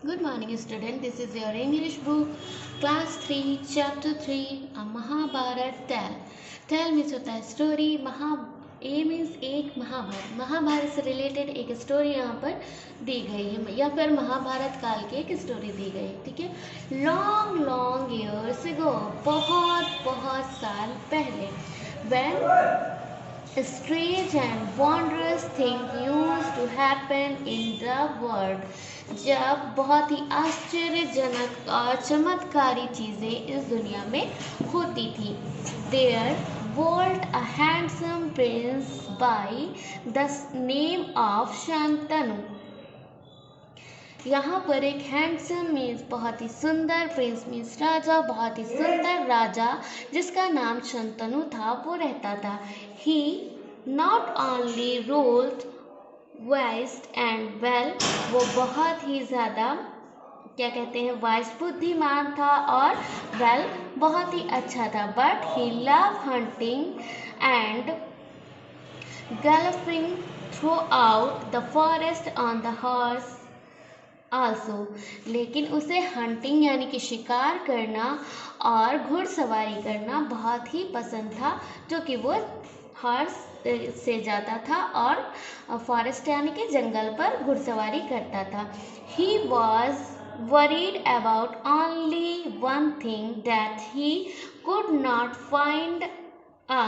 Good morning, student. This is your English book, Class 3, Chapter 3, A Mahabharat Tale. Tell means होता है story, ए means एक महाभारत। महाभारत से related एक story यहाँ पर दी गई है या फिर महाभारत काल की एक स्टोरी दी गई है। ठीक है। लॉन्ग लॉन्ग ईयर्स अगो, बहुत बहुत साल पहले, when a strange and wondrous thing used to happen in the world, जब बहुत ही आश्चर्यजनक और चमत्कारी चीज़ें इस दुनिया में होती थी। There dwelt a handsome prince by the name of Shantanu. यहाँ पर एक हैंडसम मीन्स बहुत ही सुंदर, प्रिंस मीन्स राजा, बहुत ही सुंदर राजा जिसका नाम शांतनु था, वो रहता था। He not only ruled wise and well, वो बहुत ही ज़्यादा क्या कहते हैं वाइज, बुद्धिमान था और वेल बहुत ही अच्छा था। But he love hunting and galloping through out the forest on the horse also, लेकिन उसे हंटिंग यानी कि शिकार करना और घुड़सवारी करना बहुत ही पसंद था, जो कि वो हॉर्स से जाता था और फॉरेस्ट यानी कि जंगल पर घुड़सवारी करता था। He was worried about only one thing, that he could not find a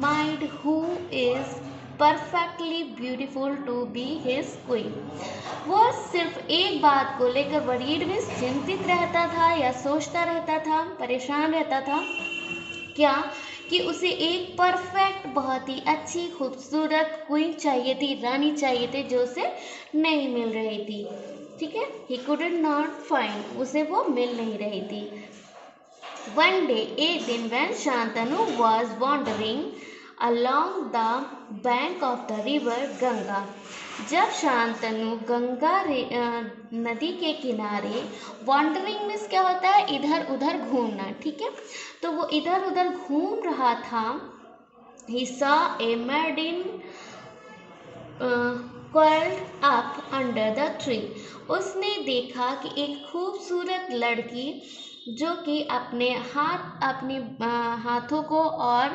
maid who is perfectly beautiful to be his queen। वो सिर्फ एक बात को लेकर वरीड में चिंतित रहता था या सोचता रहता था, परेशान रहता था, क्या कि उसे एक परफेक्ट, बहुत ही अच्छी खूबसूरत क्वीन चाहिए थी, रानी चाहिए थी, जो उसे नहीं मिल रही थी। ठीक है। ही कुड नॉट फाइंड, उसे वो मिल नहीं रही थी। वन डे, एक दिन, when Shantanu was wandering along the bank of the river Ganga, जब शांतनु गंगा नदी के किनारे, वॉन्डरिंग मीन्स क्या होता है, इधर उधर घूमना। ठीक है। तो वो इधर उधर घूम रहा था। he saw a maiden curled up under the tree, उसने देखा कि एक खूबसूरत लड़की जो कि अपने हाथों को और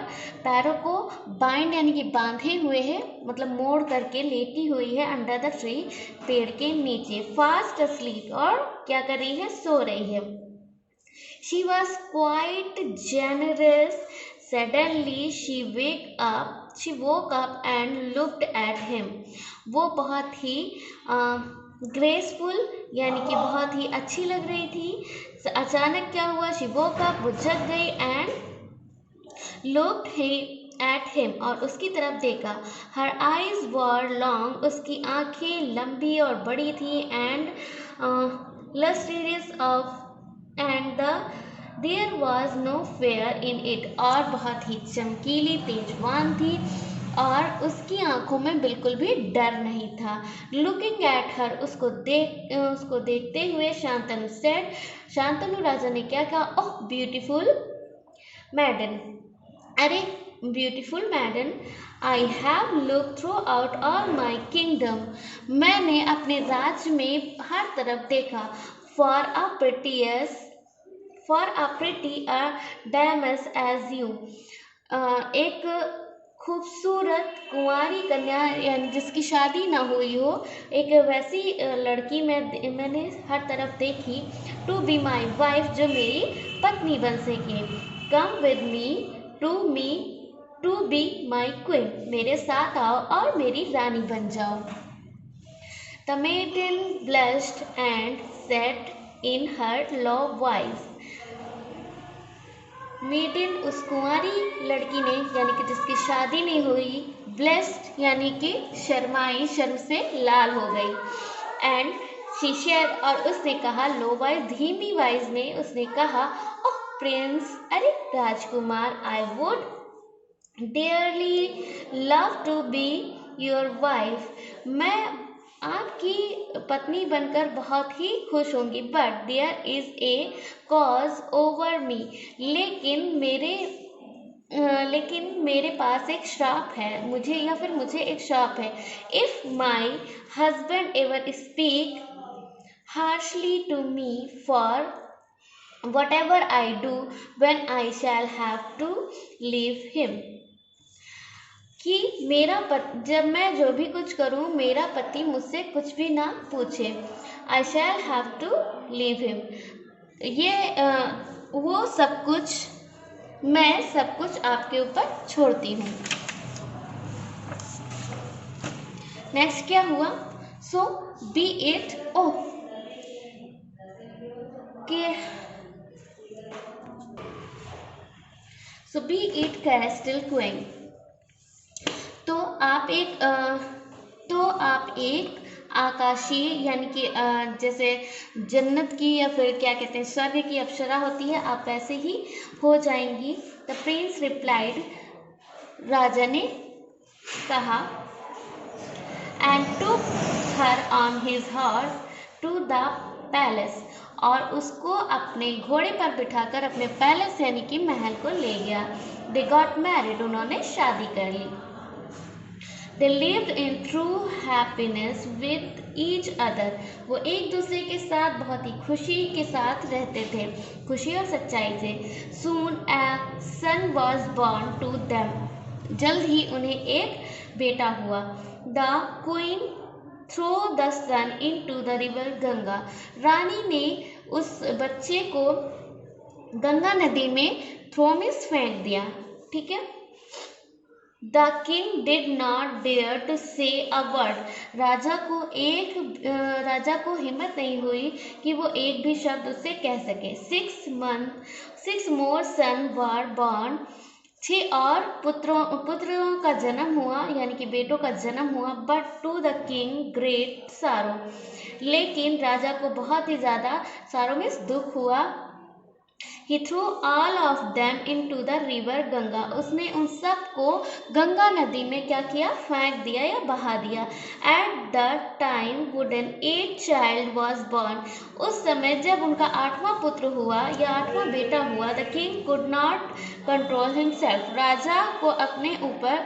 पैरों को बाइंड यानी कि बांधे हुए है, मतलब मोड़ करके लेटी हुई है, अंडर द ट्री, पेड़ के नीचे, फास्ट अस्लीप, और क्या कर रही है, सो रही है। She was quite generous, suddenly she woke up and looked at him, वो बहुत ही ग्रेसफुल यानी कि बहुत ही अच्छी लग रही थी। अचानक क्या हुआ, शी woke up, वो जग गई, एंड looked at him, और उसकी तरफ देखा। her eyes were long, उसकी आंखें लंबी और बड़ी थी, and lustrous of, and there was no fear in it, और बहुत ही चमकीली, तेजवान थी, और उसकी आंखों में बिल्कुल भी डर नहीं था। लुकिंग एट हर, उसको देखते हुए शांतनु सेड, शांतनु राजा ने क्या कहा, ओह ब्यूटीफुल मैडन, अरे beautiful maiden, I have look throughout all my kingdom, मैंने अपने राज्य में हर तरफ देखा, for a pretty damsel as you, एक खूबसूरत कुंवारी कन्या यानी जिसकी शादी ना हुई हो, एक वैसी लड़की मैंने हर तरफ देखी। टू बी माई वाइफ, जो मेरी पत्नी बन सके। Come with me to be my queen, मेरे साथ आओ और मेरी रानी बन जाओ। The maiden blushed and said in her low voice, maiden उस कुंवारी लड़की ने यानी कि जिसकी शादी नहीं हुई, ब्लेस्ड यानी कि शर्माई, शर्म से लाल हो गई, एंड शी शेयर, और उसने कहा, लो वॉइस, धीमी वॉइस में उसने कहा, ओह प्रिंस, अरे राजकुमार, I would dearly love to be your wife, मैं आपकी पत्नी बनकर बहुत ही खुश होंगी। But there is a cause over me, लेकिन मेरे पास एक श्राप है, मुझे एक श्राप है। If my husband ever speak harshly to me for whatever I do when I shall have to leave him. कि जब मैं जो भी कुछ करूं मेरा पति मुझसे कुछ भी ना पूछे. I shall have to leave him. ये वो सब कुछ मैं सब कुछ आपके ऊपर छोड़ती हूँ. नेक्स्ट क्या हुआ? So be it so be it castle queen. तो आप एक आकाशीय यानी कि जैसे जन्नत की या फिर क्या कहते हैं स्वर्ग की अप्सरा होती है, आप वैसे ही हो जाएंगी. The Prince replied. राजा ने कहा. And took her on his horse to the palace. और उसको अपने घोड़े पर बिठाकर अपने पैलेस यानी कि महल को ले गया. They got married. उन्होंने शादी कर ली. They lived in true happiness with each other. वो एक दूसरे के साथ बहुत ही खुशी के साथ रहते थे, खुशी और सच्चाई से. Soon a son was born to them. जल्द ही उन्हें एक बेटा हुआ. The queen threw the son into the river Ganga. रानी ने उस बच्चे को गंगा नदी में थ्रो में फेंक दिया. ठीक है. The king did not dare to say a word. राजा को हिम्मत नहीं हुई कि वो एक भी शब्द उससे कह सके. 6 more sons were born. 6 और पुत्रों का जन्म हुआ यानी कि बेटों का जन्म हुआ. But to the king great sorrow. लेकिन राजा को बहुत ही ज़्यादा sorrow में दुख हुआ. He threw all of them into the river Ganga. उसने उन सब को गंगा नदी में क्या किया? फेंक दिया या बहा दिया. At that time wooden 8 child was born. उस समय जब उनका 8वां पुत्र हुआ या 8वां बेटा हुआ. The king could not control himself. राजा को अपने ऊपर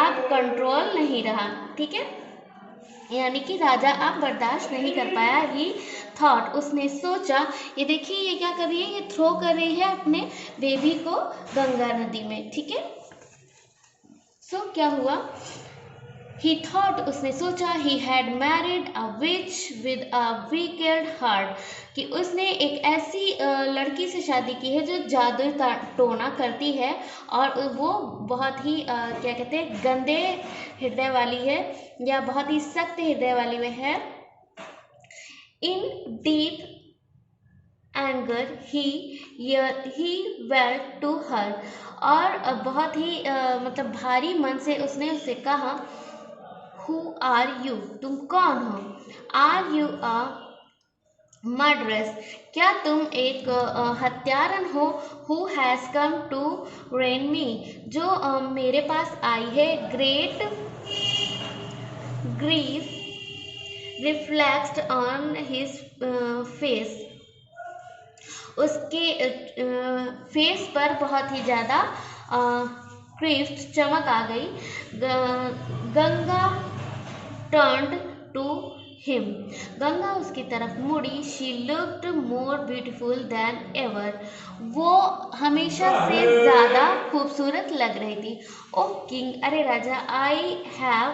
अब कंट्रोल नहीं रहा. ठीक है. यानी कि राजा अब बर्दाश्त नहीं कर पाया. ही थॉट. उसने सोचा. ये देखिए ये क्या कर रही है? ये थ्रो कर रही है अपने बेबी को गंगा नदी में. ठीक है. सो क्या हुआ? ही थॉट. उसने सोचा. He had married a which with a wicked heart. कि उसने एक ऐसी लड़की से शादी की है जो जादू टोना करती है और वो बहुत ही क्या कहते हैं गंदे हृदय वाली है या बहुत ही सख्त हृदय वाली में है. In deep anger he went to her. और बहुत ही मतलब भारी मन से उसने उससे कहा. Who are you? तुम कौन हो? Are you a murderess? क्या तुम एक हत्यारन हो? Who has come to ruin me? जो मेरे पास आई है. Great grief reflected on his face. उसके फेस पर बहुत ही ज़्यादा क्रिफ्ट चमक आ गई. Ganga turned to him. Ganga उसकी तरफ मुड़ी. She looked more beautiful than ever. वो हमेशा से ज़्यादा खूबसूरत लग रही थी. Oh king. अरे राजा. I have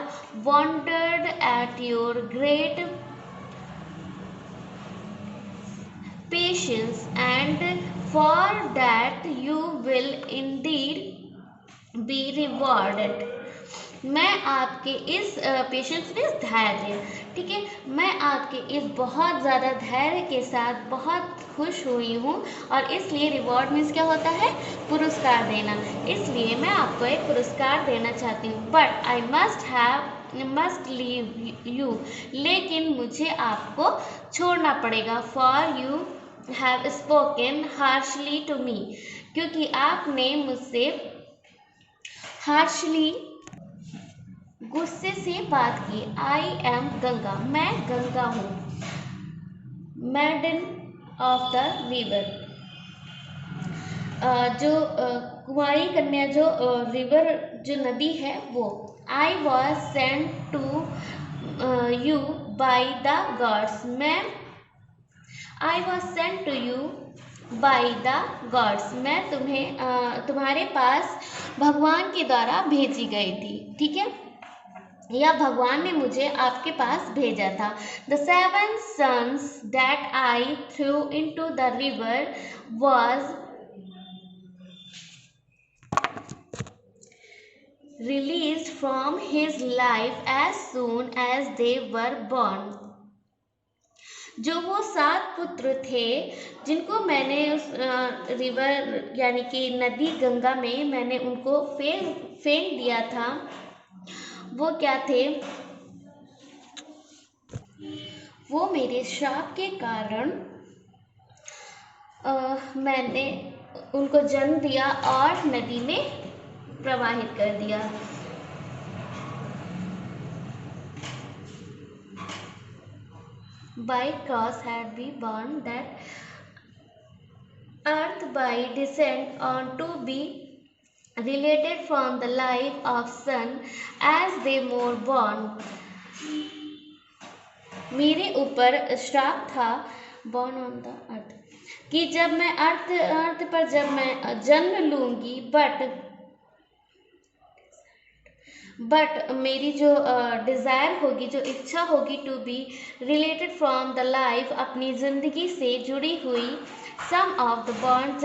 wondered at your great patience and for that you will indeed be rewarded. मैं आपके इस पेशेंस में धैर्य. ठीक है. मैं आपके इस बहुत ज़्यादा धैर्य के साथ बहुत खुश हुई हूँ और इसलिए रिवॉर्ड मीन्स क्या होता है? पुरस्कार देना. इसलिए मैं आपको एक पुरस्कार देना चाहती हूँ. But I must leave you. लेकिन मुझे आपको छोड़ना पड़ेगा. For you have spoken harshly to me. क्योंकि आपने मुझसे हार्शली गुस्से से बात की. I am Ganga. मैं गंगा हूँ. Maiden of the river. जो कुमारी कन्या जो रिवर जो नदी है वो. I was sent to you by the gods. मैं I was sent to you by the gods, मैं तुम्हारे पास भगवान के द्वारा भेजी गई थी, ठीक है, या भगवान ने मुझे आपके पास भेजा था। The 7 sons that I threw into the river was released from his life as soon as they were born। जो वो 7 पुत्र थे जिनको मैंने उस रिवर यानी कि नदी गंगा में मैंने उनको फेंक दिया था, वो क्या थे? वो मेरे श्राप के कारण मैंने उनको जन्म दिया और नदी में प्रवाहित कर दिया। By cross had been born that earth by descent on to be related from the life of sun as they more born। मेरे ऊपर श्राप था born on the earth कि जब मैं अर्थ पर जब मैं जन्म लूंगी, बट मेरी जो डिज़ायर होगी, जो इच्छा होगी to be related from the life, अपनी ज़िंदगी से जुड़ी हुई, सम ऑफ द बॉर्न,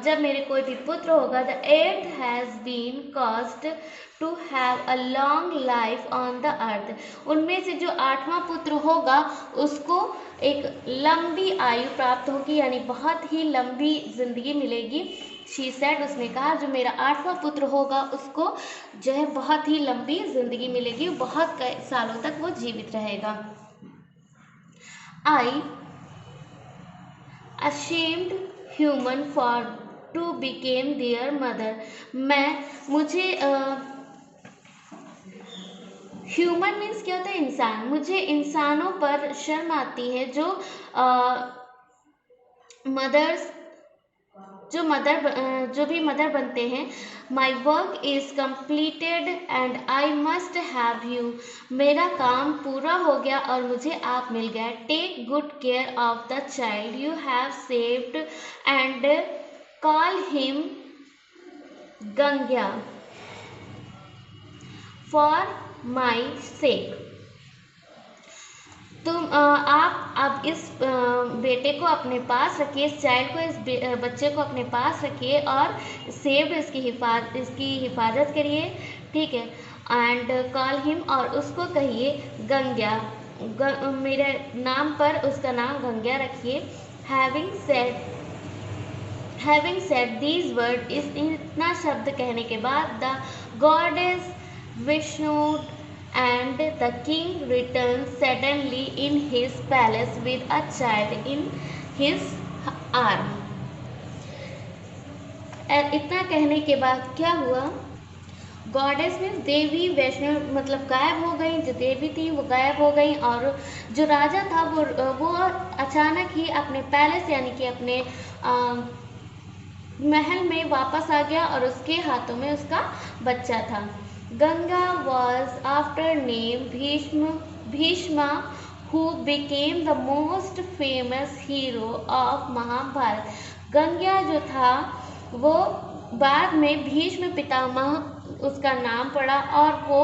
जब मेरे कोई भी पुत्र होगा, the earth has been caused to have a long life on the earth, उनमें से जो 8वां पुत्र होगा उसको एक लंबी आयु प्राप्त होगी, यानी बहुत ही लंबी जिंदगी मिलेगी। शी सेड, उसने कहा जो मेरा 8वां पुत्र होगा उसको जो है बहुत ही लंबी जिंदगी मिलेगी, बहुत सालों तक वो जीवित रहेगा। आई ashamed human for to became their mother, मुझे ह्यूमन मीन्स क्या होता है? इंसान। मुझे इंसानों पर शर्म आती है जो जो भी मदर बनते हैं। My work is completed and I must have you, मेरा काम पूरा हो गया और मुझे आप मिल गया। Take good care of the child you have saved and call him Ganga for my sake. आप अब इस बेटे को अपने पास रखिए, इस चाइल्ड को, इस बच्चे को अपने पास रखिए और सेव्ड इसकी हिफाजत करिए, ठीक है। एंड कॉल हिम, और उसको कहिए गंगा, मेरे नाम पर उसका नाम गंगा रखिए। हैविंग सेड दीज वर्ड, इतना शब्द कहने के बाद the goddess Vishnu and the king returned suddenly in his palace with a child in his arm। इतना कहने के बाद क्या हुआ? गॉडेस मीन्स देवी, वैष्णव मतलब गायब हो गई, जो देवी थी वो गायब हो गई, और जो राजा था वो अचानक ही अपने पैलेस यानी कि अपने महल में वापस आ गया और उसके हाथों में उसका बच्चा था। Ganga was after named Bhishma, who became the most famous hero of Mahabharat. Ganga जो था वो बाद में भीष्म पितामह उसका नाम पड़ा और वो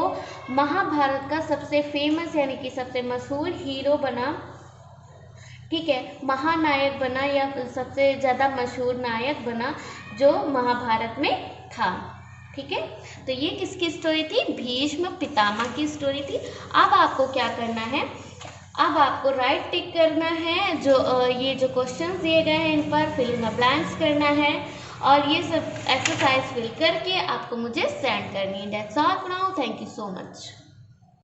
महाभारत का सबसे फेमस यानी कि सबसे मशहूर हीरो बना, ठीक है, महानायक बना या सबसे ज़्यादा मशहूर नायक बना जो महाभारत में था, ठीक है। तो ये किसकी स्टोरी थी? भीष्म पितामह की स्टोरी थी। अब आपको क्या करना है? अब आपको राइट टिक करना है, जो ये जो क्वेश्चंस दिए गए हैं इन पर फिल इन द ब्लैंक्स करना है और ये सब एक्सरसाइज फिल करके आपको मुझे सेंड करनी है। That's all for now, thank you so much.